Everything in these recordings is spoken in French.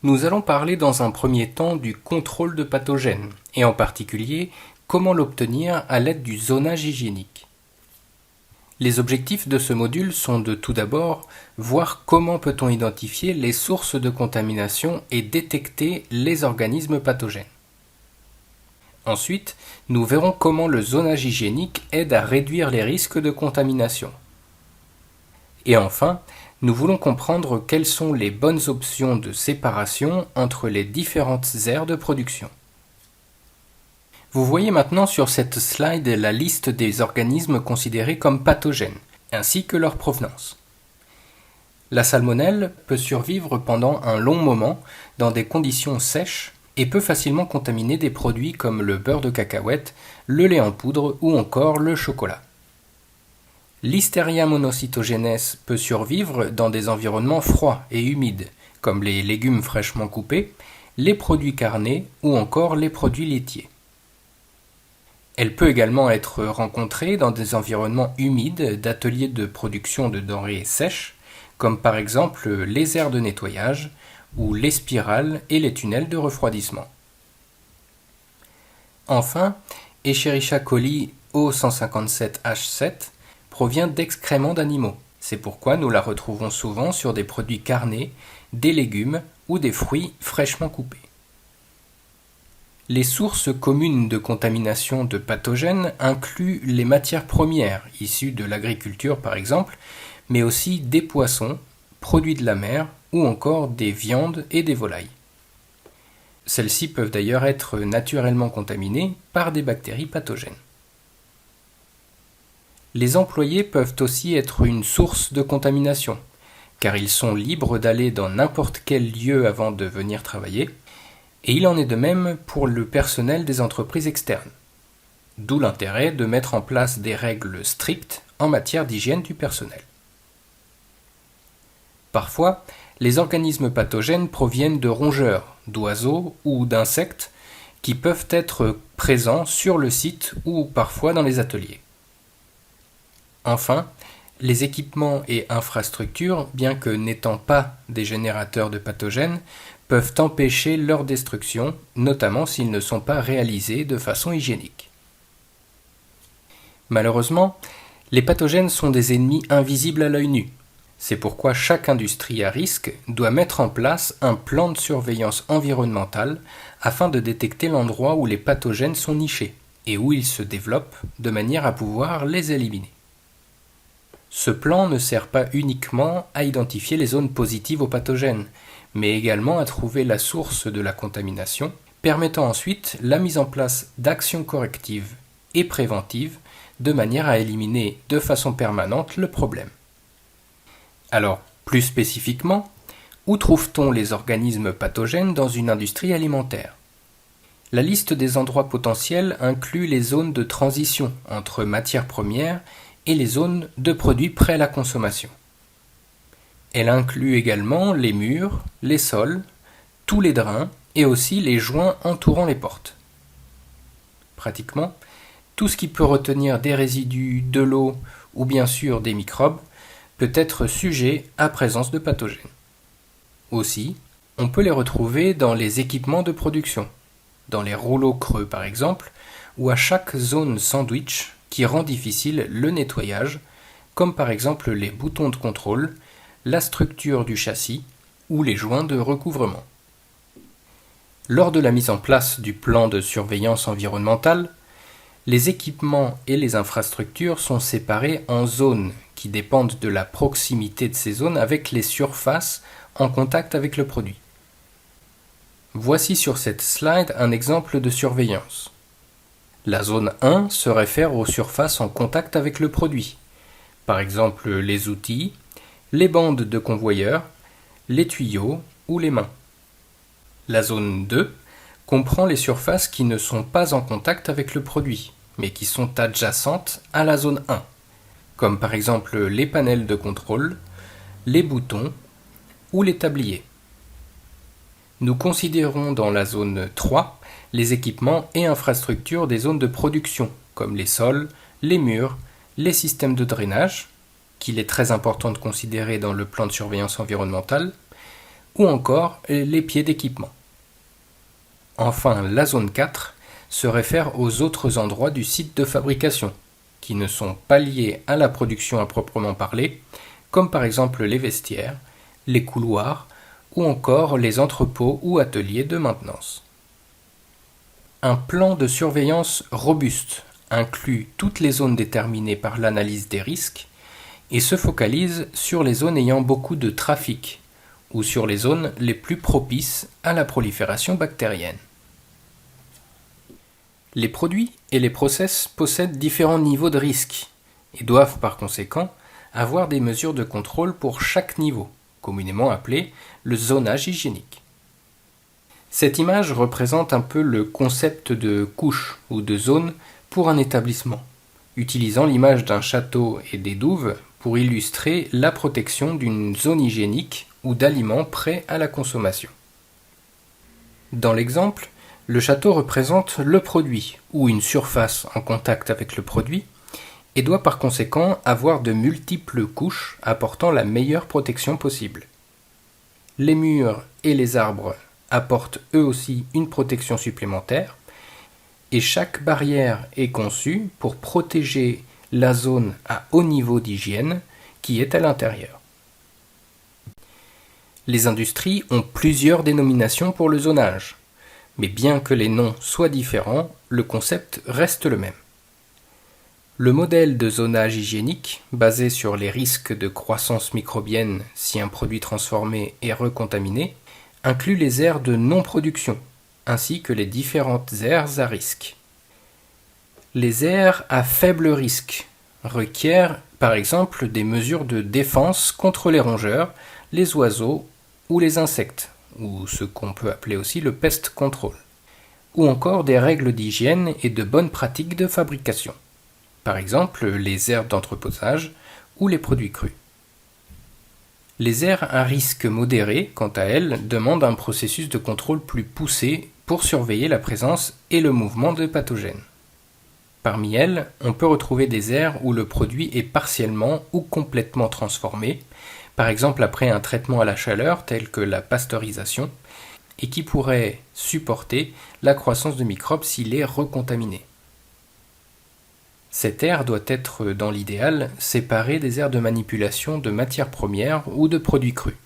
Nous allons parler dans un premier temps du contrôle de pathogènes, et en particulier comment l'obtenir à l'aide du zonage hygiénique. Les objectifs de ce module sont de tout d'abord voir comment peut-on identifier les sources de contamination et détecter les organismes pathogènes. Ensuite, nous verrons comment le zonage hygiénique aide à réduire les risques de contamination. Et enfin, nous voulons comprendre quelles sont les bonnes options de séparation entre les différentes aires de production. Vous voyez maintenant sur cette slide la liste des organismes considérés comme pathogènes, ainsi que leur provenance. La salmonelle peut survivre pendant un long moment dans des conditions sèches et peut facilement contaminer des produits comme le beurre de cacahuète, le lait en poudre ou encore le chocolat. Listeria monocytogenes peut survivre dans des environnements froids et humides, comme les légumes fraîchement coupés, les produits carnés ou encore les produits laitiers. Elle peut également être rencontrée dans des environnements humides d'ateliers de production de denrées sèches, comme par exemple les aires de nettoyage ou les spirales et les tunnels de refroidissement. Enfin, Escherichia coli O157H7 provient d'excréments d'animaux. C'est pourquoi nous la retrouvons souvent sur des produits carnés, des légumes ou des fruits fraîchement coupés. Les sources communes de contamination de pathogènes incluent les matières premières, issues de l'agriculture par exemple, mais aussi des poissons, produits de la mer ou encore des viandes et des volailles. Celles-ci peuvent d'ailleurs être naturellement contaminées par des bactéries pathogènes. Les employés peuvent aussi être une source de contamination, car ils sont libres d'aller dans n'importe quel lieu avant de venir travailler, et il en est de même pour le personnel des entreprises externes. D'où l'intérêt de mettre en place des règles strictes en matière d'hygiène du personnel. Parfois, les organismes pathogènes proviennent de rongeurs, d'oiseaux ou d'insectes qui peuvent être présents sur le site ou parfois dans les ateliers. Enfin, les équipements et infrastructures, bien que n'étant pas des générateurs de pathogènes, peuvent empêcher leur destruction, notamment s'ils ne sont pas réalisés de façon hygiénique. Malheureusement, les pathogènes sont des ennemis invisibles à l'œil nu. C'est pourquoi chaque industrie à risque doit mettre en place un plan de surveillance environnementale afin de détecter l'endroit où les pathogènes sont nichés et où ils se développent de manière à pouvoir les éliminer. Ce plan ne sert pas uniquement à identifier les zones positives aux pathogènes, mais également à trouver la source de la contamination, permettant ensuite la mise en place d'actions correctives et préventives de manière à éliminer de façon permanente le problème. Alors, plus spécifiquement, où trouve-t-on les organismes pathogènes dans une industrie alimentaire ? La liste des endroits potentiels inclut les zones de transition entre matières premières et les zones de produits prêts à la consommation. Elle inclut également les murs, les sols, tous les drains et aussi les joints entourant les portes. Pratiquement, tout ce qui peut retenir des résidus, de l'eau ou bien sûr des microbes peut être sujet à présence de pathogènes. Aussi, on peut les retrouver dans les équipements de production, dans les rouleaux creux par exemple, ou à chaque zone sandwich qui rend difficile le nettoyage, comme par exemple les boutons de contrôle, la structure du châssis ou les joints de recouvrement. Lors de la mise en place du plan de surveillance environnementale, les équipements et les infrastructures sont séparés en zones qui dépendent de la proximité de ces zones avec les surfaces en contact avec le produit. Voici sur cette slide un exemple de surveillance. La zone 1 se réfère aux surfaces en contact avec le produit, par exemple les outils, les bandes de convoyeur, les tuyaux ou les mains. La zone 2 comprend les surfaces qui ne sont pas en contact avec le produit, mais qui sont adjacentes à la zone 1, comme par exemple les panels de contrôle, les boutons ou les tabliers. Nous considérons dans la zone 3 les équipements et infrastructures des zones de production, comme les sols, les murs, les systèmes de drainage, qu'il est très important de considérer dans le plan de surveillance environnementale, ou encore les pieds d'équipement. Enfin, la zone 4 se réfère aux autres endroits du site de fabrication, qui ne sont pas liés à la production à proprement parler, comme par exemple les vestiaires, les couloirs ou encore les entrepôts ou ateliers de maintenance. Un plan de surveillance robuste inclut toutes les zones déterminées par l'analyse des risques et se focalise sur les zones ayant beaucoup de trafic ou sur les zones les plus propices à la prolifération bactérienne. Les produits et les process possèdent différents niveaux de risque et doivent par conséquent avoir des mesures de contrôle pour chaque niveau, communément appelé le zonage hygiénique. Cette image représente un peu le concept de couche ou de zone pour un établissement, utilisant l'image d'un château et des douves pour illustrer la protection d'une zone hygiénique ou d'aliments prêts à la consommation. Dans l'exemple, le château représente le produit ou une surface en contact avec le produit et doit par conséquent avoir de multiples couches apportant la meilleure protection possible. Les murs et les arbres apportent eux aussi une protection supplémentaire et chaque barrière est conçue pour protéger la zone à haut niveau d'hygiène qui est à l'intérieur. Les industries ont plusieurs dénominations pour le zonage, mais bien que les noms soient différents, le concept reste le même. Le modèle de zonage hygiénique, basé sur les risques de croissance microbienne si un produit transformé est recontaminé, inclut les aires de non-production, ainsi que les différentes aires à risque. Les aires à faible risque requièrent par exemple des mesures de défense contre les rongeurs, les oiseaux ou les insectes, ou ce qu'on peut appeler aussi le pest control, ou encore des règles d'hygiène et de bonnes pratiques de fabrication, par exemple les aires d'entreposage ou les produits crus. Les aires à risque modéré, quant à elles, demandent un processus de contrôle plus poussé pour surveiller la présence et le mouvement de pathogènes. Parmi elles, on peut retrouver des aires où le produit est partiellement ou complètement transformé, par exemple après un traitement à la chaleur tel que la pasteurisation, et qui pourrait supporter la croissance de microbes s'il est recontaminé. Cette aire doit être, dans l'idéal, séparée des aires de manipulation de matières premières ou de produits crus.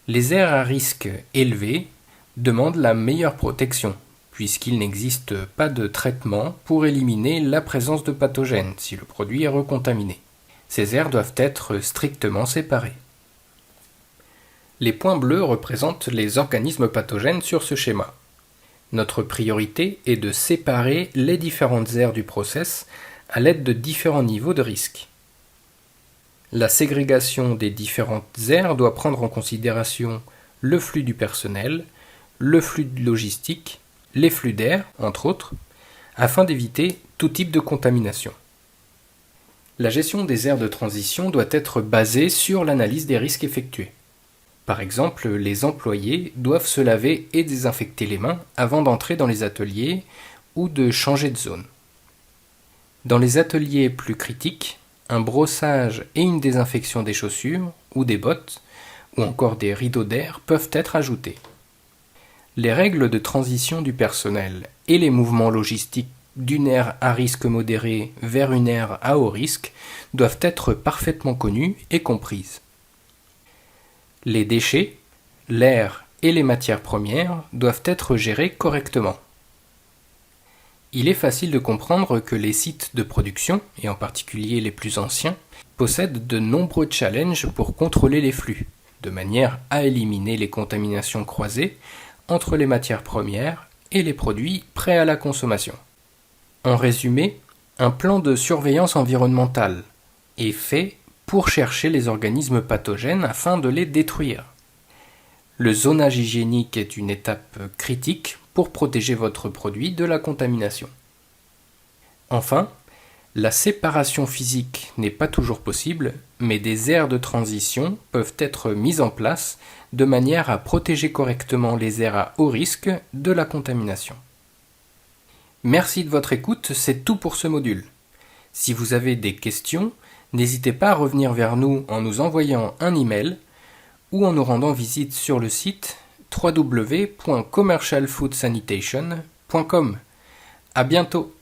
Les aires à risque élevé demandent la meilleure protection, puisqu'il n'existe pas de traitement pour éliminer la présence de pathogènes si le produit est recontaminé. Ces aires doivent être strictement séparées. Les points bleus représentent les organismes pathogènes sur ce schéma. Notre priorité est de séparer les différentes aires du process à l'aide de différents niveaux de risque. La ségrégation des différentes aires doit prendre en considération le flux du personnel, le flux logistique, les flux d'air, entre autres, afin d'éviter tout type de contamination. La gestion des aires de transition doit être basée sur l'analyse des risques effectués. Par exemple, les employés doivent se laver et désinfecter les mains avant d'entrer dans les ateliers ou de changer de zone. Dans les ateliers plus critiques, un brossage et une désinfection des chaussures ou des bottes ou encore des rideaux d'air peuvent être ajoutés. Les règles de transition du personnel et les mouvements logistiques d'une aire à risque modéré vers une aire à haut risque doivent être parfaitement connues et comprises. Les déchets, l'air et les matières premières doivent être gérés correctement. Il est facile de comprendre que les sites de production, et en particulier les plus anciens, possèdent de nombreux challenges pour contrôler les flux, de manière à éliminer les contaminations croisées entre les matières premières et les produits prêts à la consommation. En résumé, un plan de surveillance environnementale est fait pour chercher les organismes pathogènes afin de les détruire. Le zonage hygiénique est une étape critique pour protéger votre produit de la contamination. Enfin, la séparation physique n'est pas toujours possible, mais des aires de transition peuvent être mises en place de manière à protéger correctement les aires à haut risque de la contamination. Merci de votre écoute, c'est tout pour ce module. Si vous avez des questions, n'hésitez pas à revenir vers nous en nous envoyant un email ou en nous rendant visite sur le site www.commercialfoodsanitation.com. À bientôt!